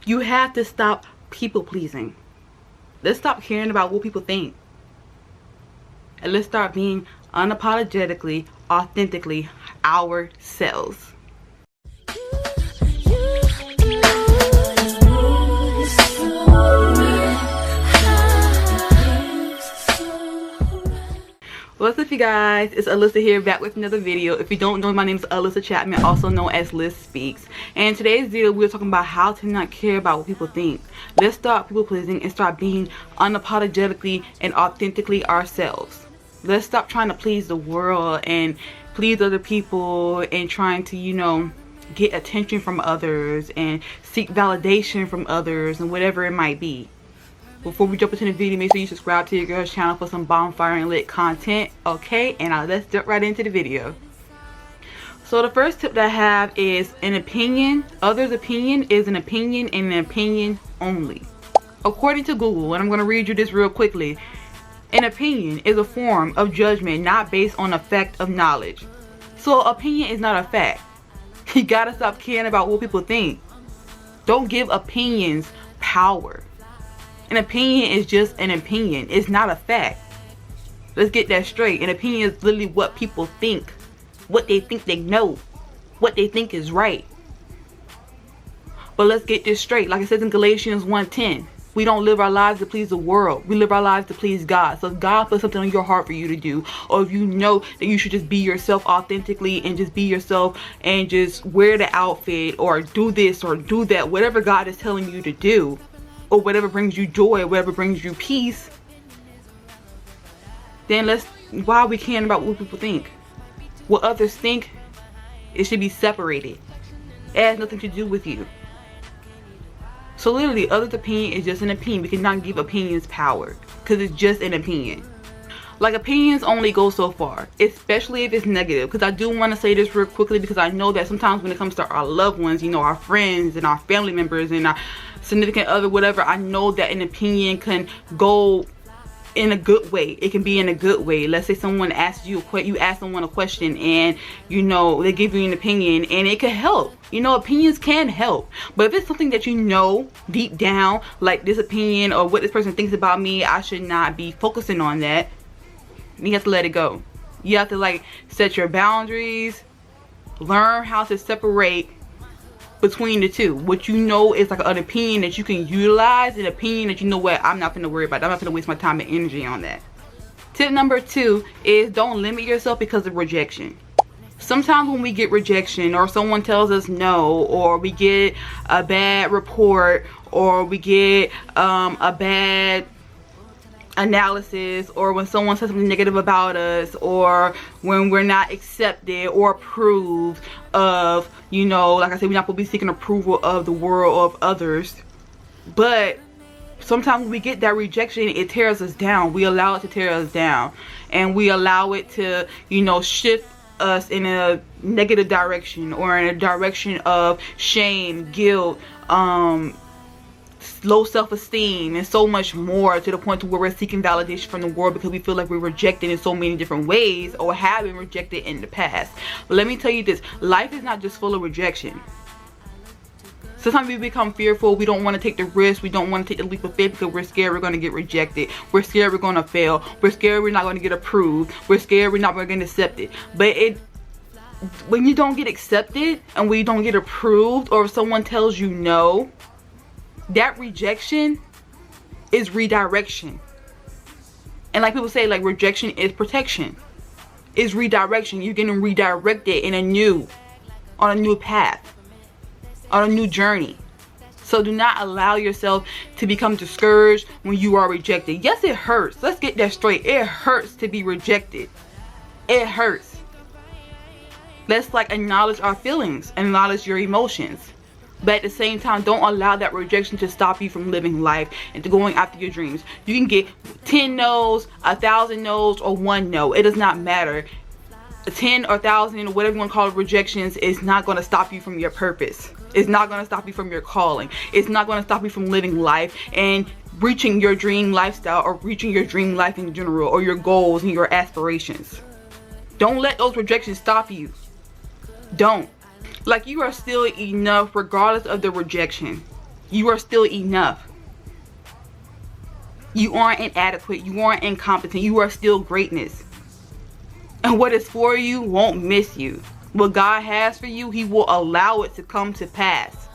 You have to stop people pleasing. Let's stop caring about what people think. And let's start being unapologetically, authentically ourselves. What's up, you guys? It's Alyssa here, back with another video. If you don't know, my name is Alyssa Chapman, also known as Lyss Speaks. And in today's video, we're talking about how to not care about what people think. Let's stop people pleasing and start being unapologetically and authentically ourselves. Let's stop trying to please the world and please other people and trying to, you know, get attention from others and seek validation from others and whatever it might be. Before we jump into the video, make sure you subscribe to your girl's channel for some bonfire and lit content, okay? And now let's jump right into the video. So the first tip that I have is an opinion. Others' opinion is an opinion and an opinion only. According to Google, and I'm going to read you this real quickly. An opinion is a form of judgment not based on a fact of knowledge. So opinion is not a fact. You gotta stop caring about what people think. Don't give opinions power. An opinion is just an opinion. It's not a fact. Let's get that straight. An opinion is literally what people think. What they think they know. What they think is right. But let's get this straight. Like it says in Galatians 1:10. We don't live our lives to please the world. We live our lives to please God. So if God puts something on your heart for you to do, or if you know that you should just be yourself authentically and just be yourself and just wear the outfit or do this or do that, whatever God is telling you to do, or whatever brings you joy, whatever brings you peace, then why are we caring about what people think? What others think, it should be separated. It has nothing to do with you. So literally, others' opinion is just an opinion. We cannot give opinions power because it's just an opinion. Like, opinions only go so far, especially if it's negative. Because I do want to say this real quickly, because I know that sometimes when it comes to our loved ones, you know, our friends and our family members and our significant other, whatever, I know that an opinion can go in a good way. It can be in a good way. Let's say someone asks you ask someone a question, and you know they give you an opinion, and it can help. You know, opinions can help. But if it's something that you know deep down, like this opinion or what this person thinks about me, I should not be focusing on that. You have to let it go. You have to, like, set your boundaries, learn how to separate between the two. What you know is like an opinion that you can utilize, an opinion that you know what, I'm not going to worry about. I'm not going to waste my time and energy on that. Tip number 2 is don't limit yourself because of rejection. Sometimes when we get rejection, or someone tells us no, or we get a bad report, or we get a bad analysis, or when someone says something negative about us, or when we're not accepted or approved of, you know, like I said, we're not supposed to be seeking approval of the world, of others. But sometimes when we get that rejection, it tears us down. We allow it to tear us down, and we allow it to, you know, shift us in a negative direction, or in a direction of shame, guilt, low self-esteem, and so much more, to the point to where we're seeking validation from the world because we feel like we're rejected in so many different ways, or have been rejected in the past. But let me tell you this, life is not just full of rejection. Sometimes we become fearful. We don't want to take the risk. We don't want to take the leap of faith because we're scared we're going to get rejected. We're scared we're going to fail. We're scared we're not going to get approved. We're scared we're not going to get accepted. But when you don't get accepted and when you don't get approved, or if someone tells you no, that rejection is redirection. And like people say, like, rejection is protection. It's redirection. You're getting redirected on a new path, on a new journey. So do not allow yourself to become discouraged when you are rejected. Yes, it hurts. Let's get that straight. It hurts to be rejected. It hurts. Let's, like, acknowledge our feelings, acknowledge your emotions. But at the same time, don't allow that rejection to stop you from living life and to going after your dreams. You can get 10 no's, 1,000 no's, or 1 no. It does not matter. 10 or 1,000, or whatever you want to call it, rejections is not going to stop you from your purpose. It's not going to stop you from your calling. It's not going to stop you from living life and reaching your dream lifestyle, or reaching your dream life in general, or your goals and your aspirations. Don't let those rejections stop you. Don't. Like, you are still enough regardless of the rejection. You are still enough. You aren't inadequate. You aren't incompetent. You are still greatness. And what is for you won't miss you. What God has for you, He will allow it to come to pass.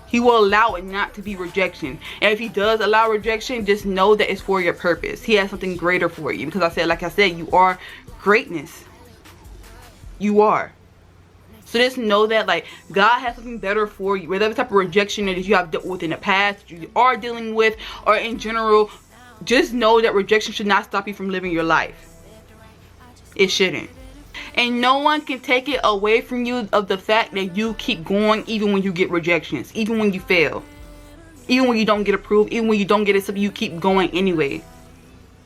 He will allow it not to be rejection. And if He does allow rejection, just know that it's for your purpose. He has something greater for you. Because like I said, you are greatness. You are. So just know that, like, God has something better for you. Whatever type of rejection that you have dealt with in the past, that you are dealing with, or in general, just know that rejection should not stop you from living your life. It shouldn't. And no one can take it away from you of the fact that you keep going even when you get rejections, even when you fail, even when you don't get approved, even when you don't get accepted, you keep going anyway.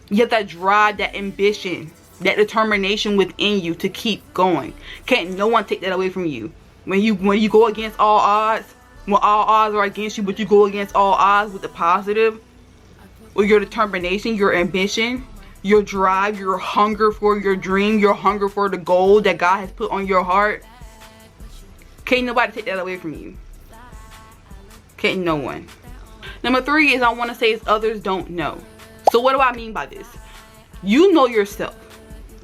You have that drive, that ambition, that determination within you to keep going. Can't no one take that away from you. When you go against all odds, when all odds are against you, but you go against all odds with the positive, with your determination, your ambition, your drive, your hunger for your dream, your hunger for the goal that God has put on your heart. Can't nobody take that away from you. Can't no one. Number 3 is, I want to say, is others don't know. So what do I mean by this? You know yourself,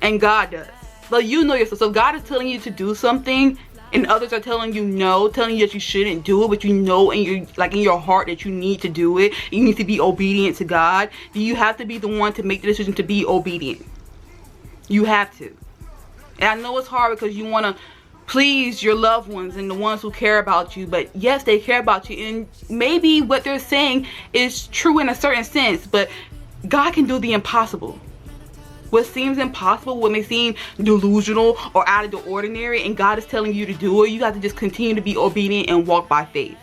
and God does. But you know yourself. So if God is telling you to do something, and others are telling you no, telling you that you shouldn't do it, but you know in your heart that you need to do it, you need to be obedient to God, you have to be the one to make the decision to be obedient. You have to. And I know it's hard because you want to please your loved ones and the ones who care about you, but yes, they care about you, and maybe what they're saying is true in a certain sense, but God can do the impossible. What seems impossible, what may seem delusional or out of the ordinary, and God is telling you to do it, you have to just continue to be obedient and walk by faith.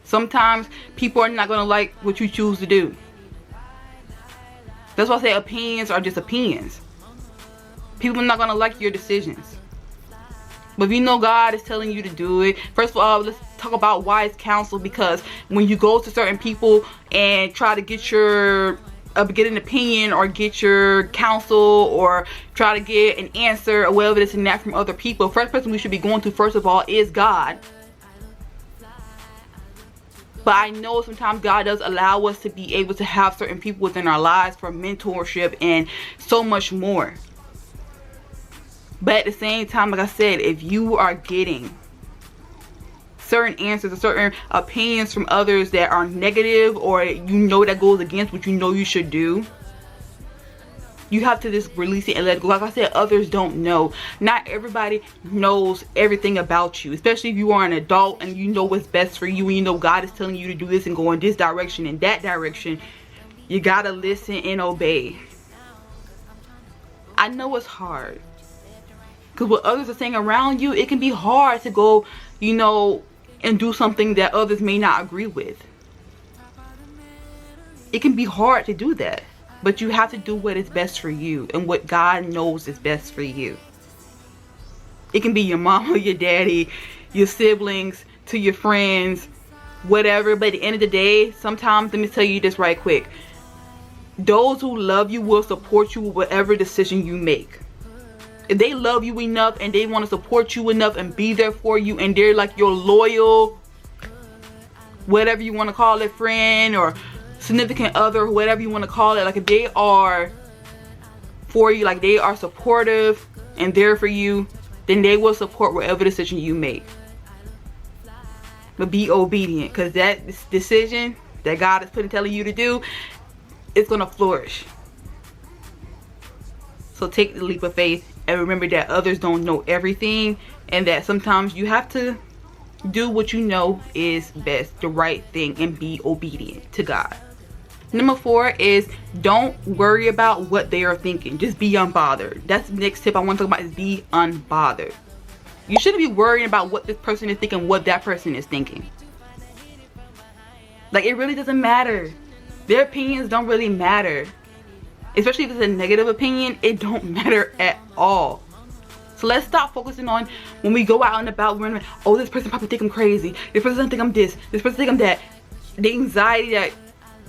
Sometimes people are not going to like what you choose to do. That's why I say opinions are just opinions. People are not going to like your decisions. But if you know God is telling you to do it, first of all, let's talk about wise counsel, because when you go to certain people and try to get an opinion or get your counsel or try to get an answer or whatever this and that from other people, first person we should be going to first of all is God. But I know sometimes God does allow us to be able to have certain people within our lives for mentorship and so much more. But at the same time, like I said, if you are getting certain answers or certain opinions from others that are negative, or you know that goes against what you know you should do, you have to just release it and let it go. Like I said, others don't know. Not everybody knows everything about you, especially if you are an adult and you know what's best for you, and you know God is telling you to do this and go in this direction and that direction. You gotta listen and obey. I know it's hard, because what others are saying around you, it can be hard to go, and do something that others may not agree with. It can be hard to do that, but you have to do what is best for you and what God knows is best for you. It can be your mama, your daddy, your siblings, to your friends, whatever. But at the end of the day, sometimes, let me tell you this right quick, those who love you will support you with whatever decision you make. If they love you enough and they want to support you enough and be there for you, and they're like your loyal, whatever you want to call it, friend or significant other, whatever you want to call it, like if they are for you, like they are supportive and there for you, then they will support whatever decision you make. But be obedient, because that decision that God is telling you to do, it's going to flourish. So take the leap of faith. And remember that others don't know everything, and that sometimes you have to do what you know is best, the right thing, and be obedient to God. Number 4 is, don't worry about what they are thinking. Just be unbothered. That's the next tip I want to talk about, is be unbothered. You shouldn't be worrying about what this person is thinking, what that person is thinking. Like, it really doesn't matter. Their opinions don't really matter. Especially if it's a negative opinion, it don't matter at all. So let's stop focusing on when we go out and about, we're like, oh, this person probably think I'm crazy. This person think I'm this person think I'm that. The anxiety that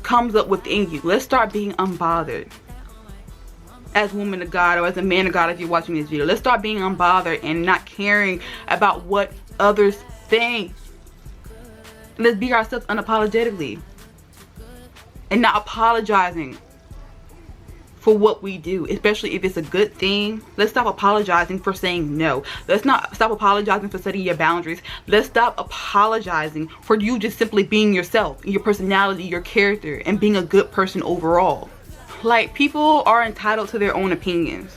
comes up within you. Let's start being unbothered. As woman of God, or as a man of God, if you're watching this video, let's start being unbothered and not caring about what others think. Let's be ourselves unapologetically. And not apologizing for what we do, especially if it's a good thing. Let's stop apologizing for saying no. Let's not stop apologizing for setting your boundaries. Let's stop apologizing for you just simply being yourself, your personality, your character, and being a good person overall. Like, people are entitled to their own opinions.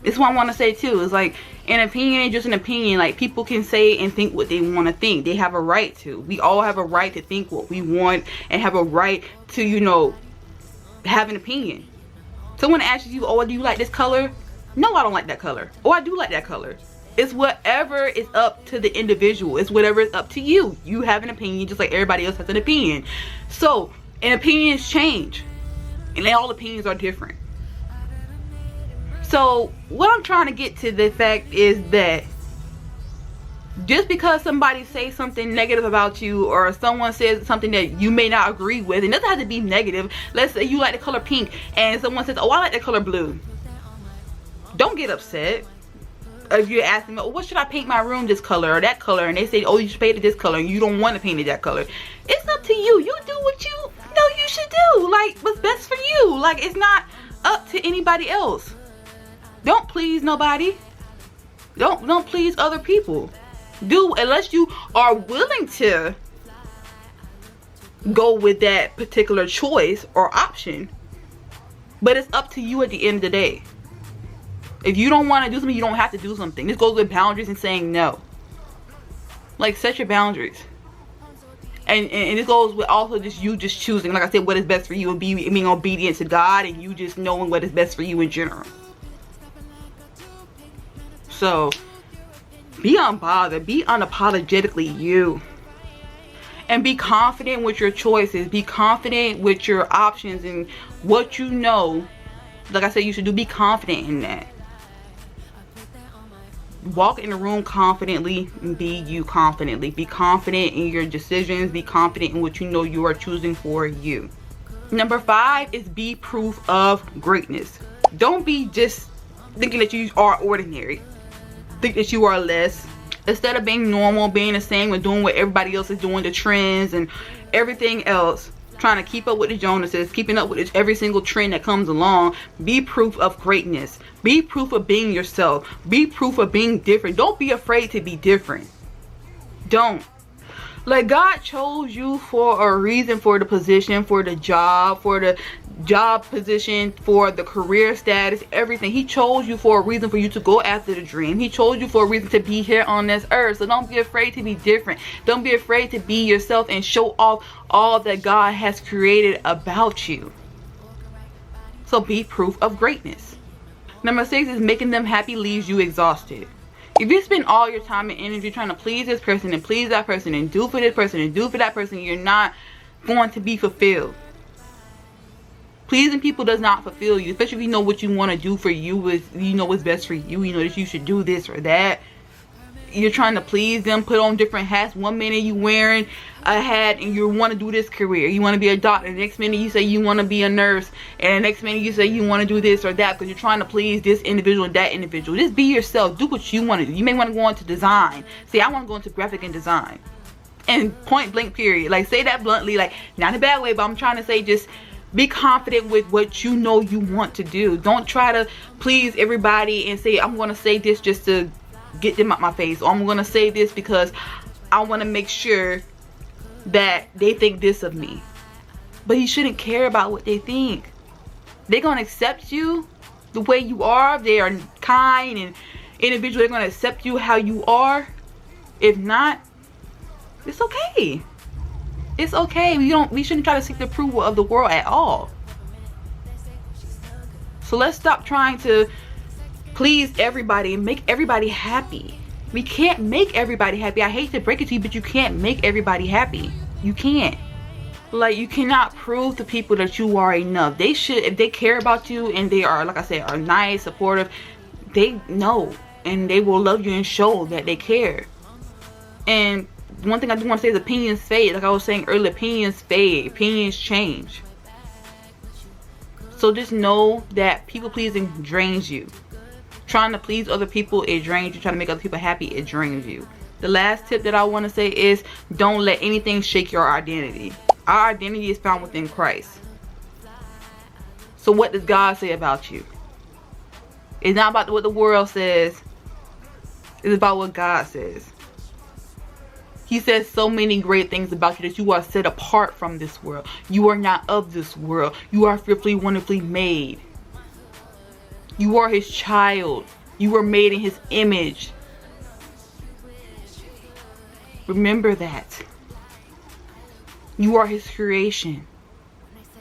It's what I want to say too. It's like, an opinion ain't just an opinion. Like, people can say and think what they want to think. They have a right to. We all have a right to think what we want and have a right to, you know, have an opinion. Someone asks you, oh, do you like this color? No, I don't like that color. Oh, I do like that color. It's whatever is up to the individual. It's whatever is up to you. You have an opinion just like everybody else has an opinion. So, and opinions change. And all opinions are different. So what I'm trying to get to the fact is that just because somebody says something negative about you, or someone says something that you may not agree with, it doesn't have to be negative. Let's say you like the color pink and someone says, oh, I like the color blue. Don't get upset. If you're asking, oh, what should I paint my room, this color or that color, and they say, oh, you should paint it this color, and you don't want to paint it that color. It's up to you. You do what you know you should do. Like, what's best for you. Like, it's not up to anybody else. Don't please nobody. Don't please other people. Do, unless you are willing to go with that particular choice or option. But it's up to you at the end of the day. If you don't want to do something, you don't have to do something. This goes with boundaries and saying no. Like, set your boundaries. And it goes with also just you just choosing, like I said, what is best for you, and being obedient to God, and you just knowing what is best for you in general. So, be unbothered. Be unapologetically you. And be confident with your choices. Be confident with your options and what you know. Like I said, you should do. Be confident in that. Walk in the room confidently and be you confidently. Be confident in your decisions. Be confident in what you know you are choosing for you. Number 5 is be proof of greatness. Don't be just thinking that you are ordinary. Think that you are less. Instead of being normal, being the same, and doing what everybody else is doing, the trends and everything else, trying to keep up with the Jonases, keeping up with every single trend that comes along, be proof of greatness. Be proof of being yourself. Be proof of being different. Don't be afraid to be different. Don't. Like, God chose you for a reason, for the position, for the job position, for the career status, everything. He chose you for a reason, for you to go after the dream. He chose you for a reason to be here on this earth. So don't be afraid to be different. Don't be afraid to be yourself and show off all that God has created about you. So be proof of greatness. Number 6 is making them happy leaves you exhausted. If you spend all your time and energy trying to please this person and please that person and do for this person and do for that person, you're not going to be fulfilled. Pleasing people does not fulfill you, especially if you know what you want to do for you, you know what's best for you, you know that you should do this or that. You're trying to please them, put on different hats. One minute you wearing a hat and you want to do this career, you want to be a doctor. The next minute you say you want to be a nurse, and the next minute you say you want to do this or that, because you're trying to please this individual and that individual. Just be yourself. Do what you want to do. You may want to go into design. Say, I want to go into graphic and design. And point blank period. Like, say that bluntly, like, not in a bad way, but I'm trying to say, just be confident with what you know you want to do. Don't try to please everybody and say, I'm going to say this just to get them out my face, or I'm going to say this because I want to make sure that they think this of me. But you shouldn't care about what they think. They're going to accept you the way you are. They are kind and individual. They're going to accept you how you are. If not, it's okay. It's okay. We shouldn't try to seek the approval of the world at all. So let's stop trying to please everybody and make everybody happy. We can't make everybody happy. I hate to break it to you, but you can't make everybody happy. You can't. Like, you cannot prove to people that you are enough. They should, if they care about you and they are, like I said, are nice, supportive, they know and they will love you and show that they care. And one thing I do want to say is opinions fade. Like I was saying earlier, opinions fade. Opinions change. So just know that people pleasing drains you. Trying to please other people, it drains you. Trying to make other people happy, it drains you. The last tip that I want to say is don't let anything shake your identity. Our identity is found within Christ. So what does God say about you? It's not about what the world says. It's about what God says. He says so many great things about you, that you are set apart from this world. You are not of this world. You are fearfully, wonderfully made. You are his child. You were made in his image. Remember that. You are his creation.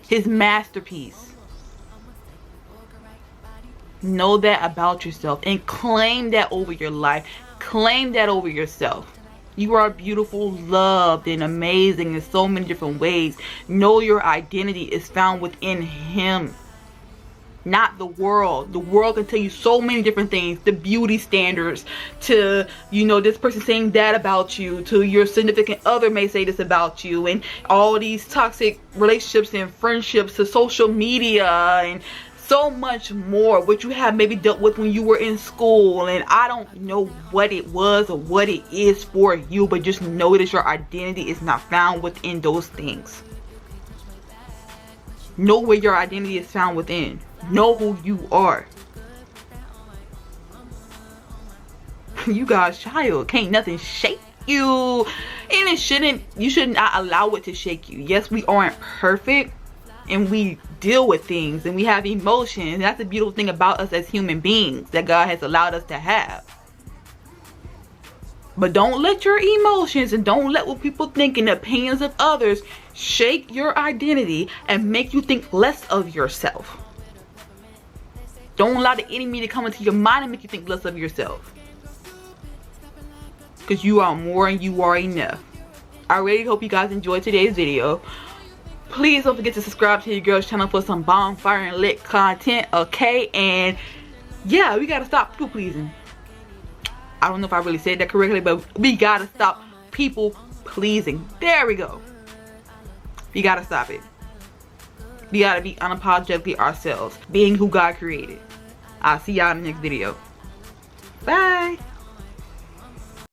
His masterpiece. Know that about yourself and claim that over your life. Claim that over yourself. You are beautiful, loved, and amazing in so many different ways. Know your identity is found within him, not the world. The world can tell you so many different things. The beauty standards, to, you know, this person saying that about you, to your significant other may say this about you, and all these toxic relationships and friendships, to social media, and so much more, what you have maybe dealt with when you were in school. And I don't know what it was or what it is for you, but just know that your identity is not found within those things. Know where your identity is found within. Know who you are. You God's child. Can't nothing shake you. And you should not allow it to shake you. Yes, we aren't perfect, and we deal with things, and we have emotions. And that's the beautiful thing about us as human beings that God has allowed us to have. But don't let your emotions, and don't let what people think and the opinions of others shake your identity and make you think less of yourself. Don't allow the enemy to come into your mind and make you think less of yourself. Because you are more and you are enough. I really hope you guys enjoyed today's video. Please don't forget to subscribe to your girl's channel for some bonfire and lit content, okay? And yeah, we gotta stop people pleasing. I don't know if I really said that correctly, but we gotta stop people pleasing. There we go. We gotta stop it. We gotta be unapologetically ourselves, being who God created. I'll see y'all in the next video. Bye.